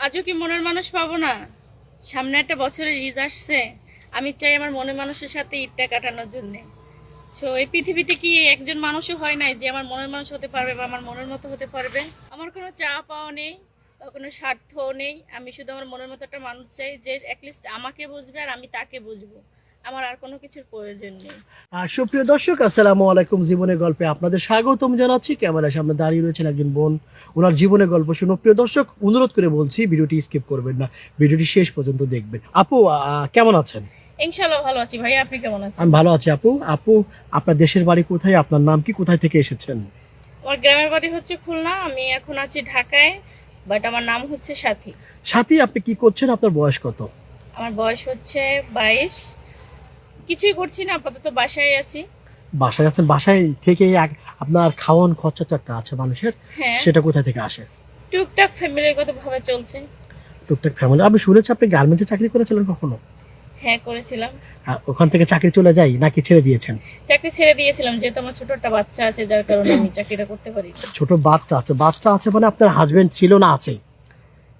আজও কি মনের মানুষ পাবো না? সামনে একটা বছরের ঈদ আসছে, আমি চাই আমার মনের মানুষের সাথে ঈদটা কাটানোর জন্য। তো এই পৃথিবীতে কি একজন মানুষও হয় নাই যে আমার মনের মানুষ হতে পারবে বা আমার মনের মতো হতে পারবে? আমার কোনো চাওয়া পাওয়া নেই বা কোনো স্বার্থও নেই। আমি শুধু আমার মনের মতো একটা মানুষ চাই যে অ্যাটলিস্ট আমাকে বুঝবে আর আমি তাকে বুঝবো। আমার আর কোনো কিছুর প্রয়োজন নেই। সুপ্রিয় দর্শক, আসসালামু আলাইকুম। জীবনের গল্পে আপনাদের স্বাগতম জানাচ্ছি। ক্যামেরার সামনে দাঁড়িয়ে রয়েছেন একজন বোন, ওনার জীবনের গল্প শুনো। প্রিয় দর্শক, অনুরোধ করে বলছি ভিডিওটি স্কিপ করবেন না, ভিডিওটি শেষ পর্যন্ত দেখবেন। আপু, কেমন আছেন? ইনশাল্লাহ ভালো আছি ভাই, আপনি কেমন আছেন? আমি ভালো আছি। আপু আপু আপনার দেশের বাড়ি কোথায়? আপনার নাম কি? কোথায় থেকে এসেছেন? আমার গ্রামের বাড়ি হচ্ছে খুলনা, আমি এখন আছি ঢাকায়, বাট আমার নাম হচ্ছে সাথী। সাথী, আপনি কি করছেন? আপনার বয়স কত? আমার বয়স হচ্ছে 22। কিছুই করছি না, আপাতত বাসায় আছি। বাসায় আছেন? বাসায় থেকে আপনার খাওয়ান খরচা তো একটা আছে মানুষের, হ্যাঁ, সেটা কোথা থেকে আসে? টুকটাক ফ্যামিলিগত ভাবে চলছে। টুকটাক ফ্যামিলি। আমি শুনেছি আপনি গার্মেন্টসে চাকরি করেছিলেন কখনো? হ্যাঁ, করেছিলাম। ওখান থেকে চাকরি চলে যায় নাকি ছেড়ে দিয়েছেন? চাকরি ছেড়ে দিয়েছিলাম, যেহেতু আমার ছোট একটা বাচ্চা আছে, যার কারণে আমি চাকরিটা করতে পারি। ছোট বাচ্চা আছে? বাচ্চা আছে মানে আপনার হাজবেন্ড ছিল না আছে?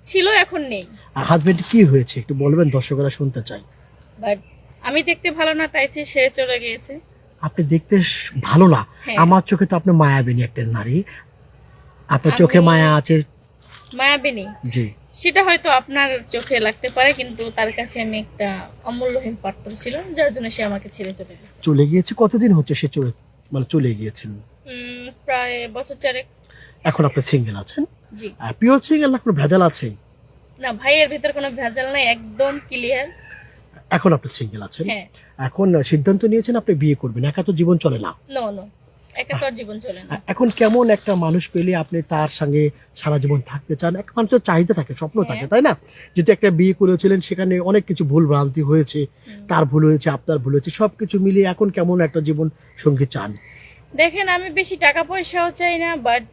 ছিল, এখন নেই। হাজবেন্ড কি হয়েছে একটু বলবেন, দর্শকরা শুনতে চাই। বাট আমি দেখতে ভালো না, তাই সে চলে গিয়েছে। আপনি দেখতে ভালো না? হ্যাঁ। আমার চোখে তো আপনি মায়াবিনী একটা নারী। আপনার আমি- চোখে মায়া আছে? মায়াবিনী? জি। সেটা হয়তো আপনার চোখে লাগতে পারে, কিন্তু তার কাছে আমি একটা অমূল্যহীন পাত্র ছিল, যার জন্য সে আমাকে ছেড়ে চলে গেছে। চলে গিয়েছে? কতদিন হচ্ছে সে চলে গিয়েছেন? প্রায় বছর চারেক। এখন আপনি সিঙ্গেল আছেন? জি। পিওর সিঙ্গেল না কোনো ভেজাল আছে? না ভাই, এর ভিতর কোনো ভেজাল নাই, একদম ক্লিয়ার। এখন আপনি সিঙ্গেল আছেন? হ্যাঁ। এখন সিদ্ধান্ত নিয়েছেন আপনি বিয়ে করবেন, একা তো জীবন চলে না। নো নো, একা তো আর জীবন চলে না। এখন কেমন একটা মানুষ পেলে আপনি তার সঙ্গে সারা জীবন থাকতে চান? এক মানুষের চাহিদা থাকে, স্বপ্ন থাকে, তাই না? যদি একটা বিয়ে করেছিলেন, সেখানে অনেক কিছু ভুল ভ্রান্তি হয়েছে, তার ভুল হয়েছে, আপনার ভুল হয়েছে, সবকিছু মিলিয়ে এখন কেমন একটা জীবন সঙ্গী চান? দেখেন, আমি বেশি টাকা পয়সাও চাই না, বাট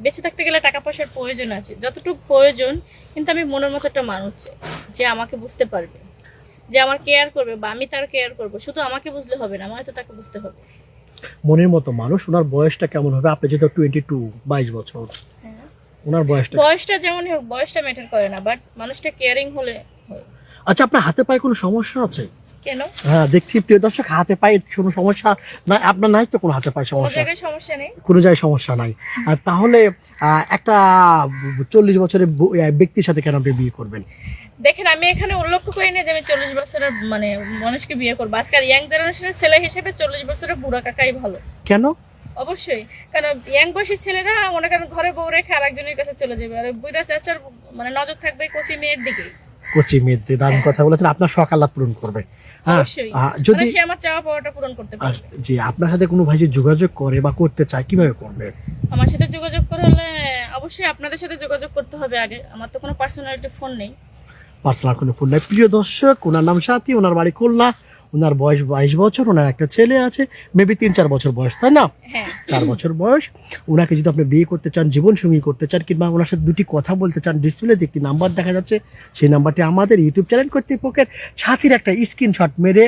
বেঁচে থাকতে গেলে টাকা পয়সার প্রয়োজন আছে, যতটুকু প্রয়োজন। কিন্তু আমি মনের মতো একটা মানুষ চাই, যে আমাকে বুঝতে পারবে, যে আমার কেয়ার করবে বা আমি তার কেয়ার করবো। শুধু আমাকে বুঝলে হবে না, আমার তো তাকে বুঝতে হবে। মনের মতো মানুষ। ওনার বয়সটা কেমন হবে? আপনি যেহেতু 22, 22 বছর, হ্যাঁ, ওনার বয়সটা? বয়সটা যেমনই হোক, বয়সটা ম্যাটার করে না, বাট মানুষটা কেয়ারিং হলে হয়। আচ্ছা, আপনার হাতে পায়ে কোনো সমস্যা আছে? কেন? হ্যাঁ, দেখছি প্রিয় দর্শক, হাতে পায়ে কোনো সমস্যা না আপনার? নাই তো কোনো হাতে পায়ে কোনো সমস্যা? জায়গায় সমস্যা নেই। কোনো জায়গায় সমস্যা নাই। আর তাহলে একটা 40 বছরের ব্যক্তির সাথে কেন আপনি বিয়ে করবেন? দেখেন, আমি এখানে উল্লেখ করি না যে আমি 40 বছরের মানে মানুষকে বিয়ে করবো। আজকাল ইয়াং জেনারেশনের ছেলে হিসেবে 40 বছরের বুড়া কাকাই ভালো। কেন? অবশ্যই, কারণ ইয়াং বয়সী ছেলেরা মনে করেন ঘরে বউ রেখে আরেকজনের কাছে চলে যাবে, আর বুড়া চাচার মানে নজর থাকবে কচি মেয়ের দিকে। কচি মেয়েদের দারুণ কথা বলেছেন। আপনার শখ আহ্লাদ পূরণ করবে। হ্যাঁ, অবশ্যই, যদি মানে সে আমার চাওয়া পাওয়াটা পূরণ করতে পারবে। জি, আপনার সাথে কোনো ভাই যদি যোগাযোগ করে বা করতে চায়, কিভাবে করবে? আমার সাথে যোগাযোগ করে হলে অবশ্যই আপনাদের সাথে যোগাযোগ করতে হবে আগে। আমার তো কোনো পার্সোনালিটি ফোন নেই। পার্সোনাল কোনো ফোন নাই। প্রিয় দর্শক, ওনার নাম সাথী, ওনার বাড়ি খুলনা, ওনার বয়স 22 বছর, ওনার একটা ছেলে আছে, মেবি 3-4 বছর বয়স, তাই না? হ্যাঁ। 4 বছর বয়স। ওনাকে যদি আপনি বিয়ে করতে চান, জীবন সঙ্গী করতে চান, কিংবা ওনার সাথে দুটি কথা বলতে চান, ডিসপ্লেতে একটি নাম্বার দেখা যাচ্ছে, সেই নাম্বারটি আমাদের ইউটিউব চ্যানেল কর্তৃপক্ষের সাথীর একটা স্ক্রিনশট মেরে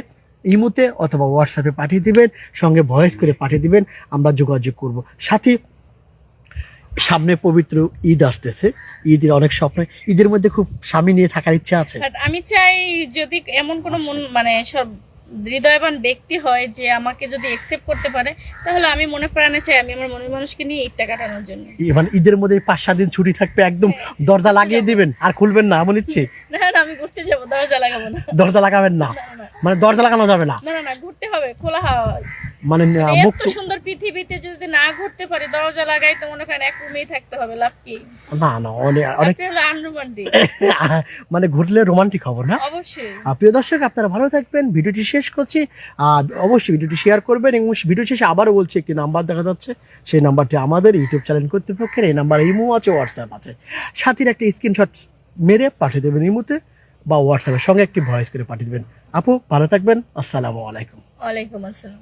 ইমোতে অথবা হোয়াটসঅ্যাপে পাঠিয়ে দিবেন, সঙ্গে ভয়েস করে পাঠিয়ে দিবেন, আমরা যোগাযোগ করব। সাথী, সামনে পবিত্র ঈদ আসতেছে, ঈদের অনেক স্বপ্ন, ঈদের মধ্যে খুব স্বামী নিয়ে থাকার ইচ্ছা আছে। বাট আমি চাই যদি এমন কোনো মন মানে সব হৃদয়বান ব্যক্তি হয় যে আমাকে যদি একসেপ্ট করতে পারে, তাহলে আমি মনে প্রাণে চাই আমি আমার মনের মানুষকে নিয়ে ঈদটা কাটানোর জন্য। মানে ঈদের মধ্যে 5-7 দিন ছুটি থাকবে, একদম দরজা লাগিয়ে দিবেন আর খুলবেন না, এমন ইচ্ছে? না না, আমি ঘুরতে যাবো, দরজা লাগাবো না। দরজা লাগাবেন না? মানে দরজা লাগানো যাবে না? না না না, ঘুরতে হবে, খোলা হাওয়া। মানে এত সুন্দর পৃথিবীতে যদি না ঘুরতে পারি, দরজা লাগাই তো মনে করেন এক রুমেই থাকতে হবে, লাভ কি? না না, অনেক আপনি হলো আনরোমান্টিক। মানে ঘুরলে রোমান্টিক হবো না? অবশ্যই। প্রিয় দর্শক, আপনারা ভালো থাকবেন। ভিডিওটি শেষ করছি। অবশ্যই ভিডিওটি শেয়ার করবেন, এবং ভিডিও শেষে আবারও বলছি, একটি নাম্বার দেখা যাচ্ছে, সেই নাম্বারটি আমাদের ইউটিউব চ্যানেল কর্তৃপক্ষের। এই নাম্বার ইমো আছে, হোয়াটসঅ্যাপ আছে। সাথীর একটা স্ক্রিনশট মেরে পাঠিয়ে দেবেন ইমোতে বা হোয়াটসঅ্যাপের সঙ্গে একটি ভয়েস করে পাঠিয়ে দেবেন। আপু, ভালো থাকবেন। আসসালামু আলাইকুম। ওয়ালাইকুম আসসালাম।